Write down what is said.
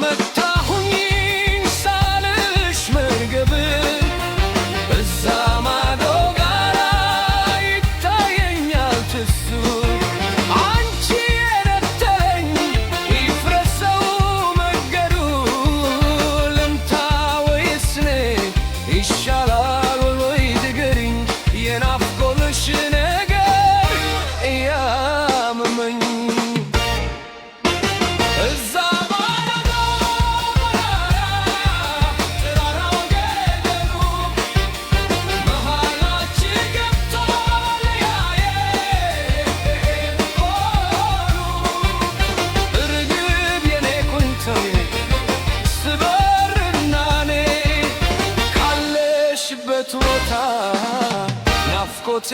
መታሁኝ ሳልሽ መርገብ እዛ ማዶ ጋራ ይታየኛል ትሱ አንቺ የነተኝ ይፍረሰው መንገዱ ልምታ ወይስ እኔ ይሻላል ወይ ንገሪኝ የናፍቆትሽ ነገር እያመመኝ እዛ ማዶ ተራራው ገደሉ መሃላችን ገብቶ ለያየን እርግብ የኔ ኩንተው ስበርና እኔ ካለሽበት ቦታ ናፍቆቴ